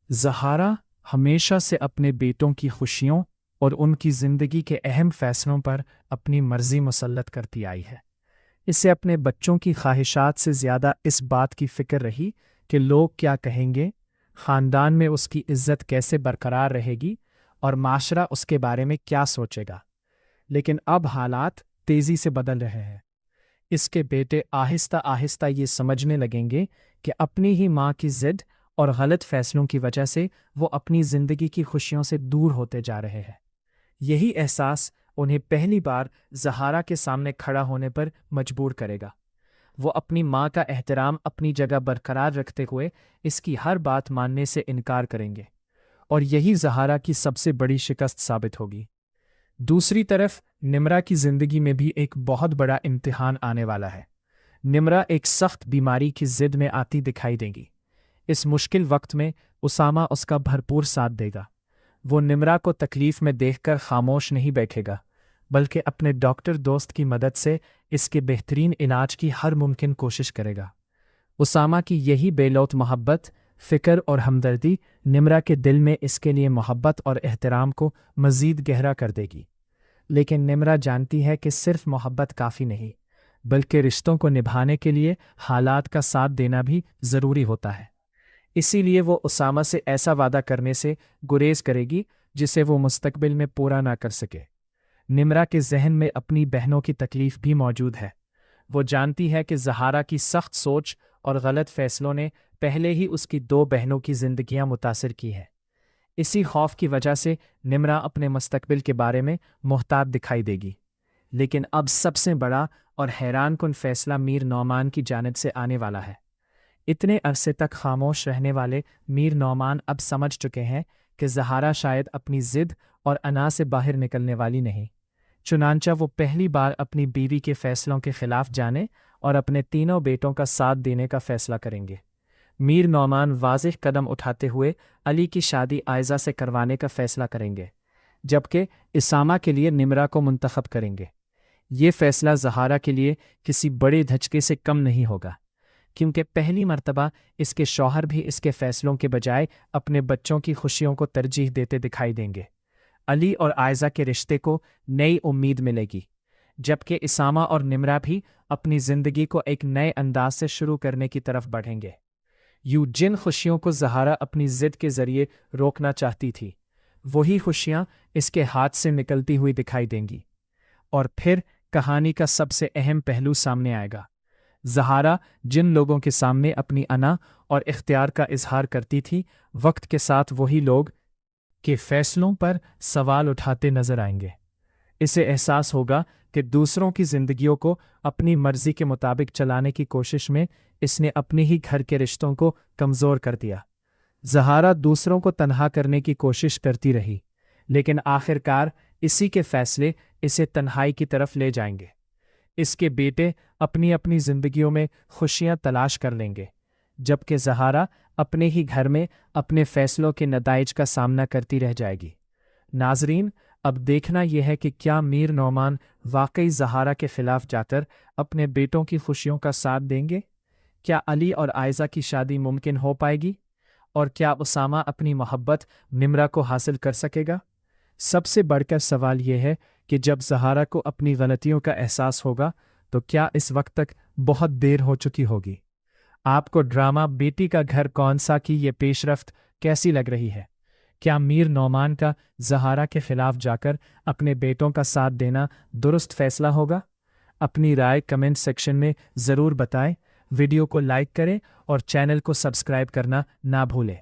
ज़हारा हमेशा से अपने बेटों की खुशियों और उनकी ज़िंदगी के अहम फैसलों पर अपनी मर्ज़ी मुसल्लत करती आई है। इसे अपने बच्चों की ख्वाहिशात से ज़्यादा इस बात की फ़िक्र रही कि लोग क्या कहेंगे, ख़ानदान में उसकी इज़्ज़त कैसे बरकरार रहेगी और माशरा उसके बारे में क्या सोचेगा। लेकिन अब हालात तेज़ी से बदल रहे हैं। इसके बेटे आहिस्ता आहिस्ता ये समझने लगेंगे कि अपनी ही माँ की ज़िद और गलत फैसलों की वजह से वो अपनी ज़िंदगी की खुशियों से दूर होते जा रहे हैं। यही एहसास उन्हें पहली बार ज़हारा के सामने खड़ा होने पर मजबूर करेगा। वो अपनी माँ का एहतराम अपनी जगह बरकरार रखते हुए इसकी हर बात मानने से इनकार करेंगे, और यही ज़हारा की सबसे बड़ी शिकस्त साबित होगी। दूसरी तरफ निम्रा की जिंदगी में भी एक बहुत बड़ा इम्तिहान आने वाला है। निम्रा एक सख्त बीमारी की जिद में आती दिखाई देगी। इस मुश्किल वक्त में उसामा उसका भरपूर साथ देगा। वो निम्रा को तकलीफ में देखकर खामोश नहीं बैठेगा, बल्कि अपने डॉक्टर दोस्त की मदद से इसके बेहतरीन इलाज की हर मुमकिन कोशिश करेगा। उसामा की यही बेलौत मोहब्बत, फ़िक्र और हमदर्दी निम्रा के दिल में इसके लिए मोहब्बत और एहतराम को मज़ीद गहरा कर देगी। लेकिन निम्रा जानती है कि सिर्फ मोहब्बत काफ़ी नहीं, बल्कि रिश्तों को निभाने के लिए हालात का साथ देना भी ज़रूरी होता है। इसीलिए वो उसामा से ऐसा वादा करने से गुरेज करेगी जिसे वो मुस्तकबिल में पूरा ना कर सके। निम्रा के जहन में अपनी बहनों की तकलीफ भी मौजूद है। वो जानती है कि ज़हारा की सख्त सोच और गलत फैसलों ने पहले ही उसकी दो बहनों की जिंदगियां मुतासिर की हैं। इसी खौफ की वजह से निम्रा अपने मुस्तकबिल के बारे में मुहतात दिखाई देगी। लेकिन अब सबसे बड़ा और हैरानकुन फैसला मीर नौमान की जानिब से आने वाला है। इतने अरसे तक खामोश रहने वाले मीर नौमान अब समझ चुके हैं कि ज़हारा शायद अपनी ज़िद और अना से बाहर निकलने वाली नहीं। चुनांचा वो पहली बार अपनी बीवी के फैसलों के खिलाफ जाने और अपने तीनों बेटों का साथ देने का फैसला करेंगे। मीर नौमान वाज़िह कदम उठाते हुए अली की शादी आयज़ा से करवाने का फैसला करेंगे, जबकि इसामा के लिए निम्रा को मुंतखब करेंगे। ये फैसला ज़हारा के लिए किसी बड़े धचके से कम नहीं होगा, क्योंकि पहली मर्तबा इसके शौहर भी इसके फैसलों के बजाय अपने बच्चों की खुशियों को तरजीह देते दिखाई देंगे। अली और आयज़ा के रिश्ते को नई उम्मीद मिलेगी, जबकि इसामा और निम्रा भी अपनी ज़िंदगी को एक नए अंदाज से शुरू करने की तरफ बढ़ेंगे। यूं जिन खुशियों को ज़हारा अपनी ज़िद के ज़रिए रोकना चाहती थी, वही खुशियाँ इसके हाथ से निकलती हुई दिखाई देंगी। और फिर कहानी का सबसे अहम पहलू सामने आएगा। ज़हारा जिन लोगों के सामने अपनी अना और इख्तियार का इजहार करती थी, वक्त के साथ वही लोग के फैसलों पर सवाल उठाते नजर आएंगे। इसे एहसास होगा कि दूसरों की जिंदगियों को अपनी मर्जी के मुताबिक चलाने की कोशिश में इसने अपने ही घर के रिश्तों को कमज़ोर कर दिया। ज़हारा दूसरों को तन्हा करने की कोशिश करती रही, लेकिन आखिरकार इसी के फैसले इसे तन्हाई की तरफ ले जाएंगे। इसके बेटे अपनी अपनी जिंदगियों में खुशियां तलाश कर लेंगे, जबकि ज़हारा अपने ही घर में अपने फैसलों के नताइज का सामना करती रह जाएगी। नाजरीन, अब देखना यह है कि क्या मीर नौमान वाकई ज़हारा के खिलाफ जाकर अपने बेटों की खुशियों का साथ देंगे? क्या अली और आयज़ा की शादी मुमकिन हो पाएगी? और क्या उसामा अपनी मोहब्बत निम्रा को हासिल कर सकेगा? सबसे बढ़कर सवाल यह है कि जब ज़हारा को अपनी गलतियों का एहसास होगा, तो क्या इस वक्त तक बहुत देर हो चुकी होगी? आपको ड्रामा बेटी का घर कौन सा की ये पेशरफ्त कैसी लग रही है? क्या मीर नौमान का ज़हारा के खिलाफ जाकर अपने बेटों का साथ देना दुरुस्त फैसला होगा? अपनी राय कमेंट सेक्शन में ज़रूर बताएं। वीडियो को लाइक करें और चैनल को सब्सक्राइब करना ना भूलें।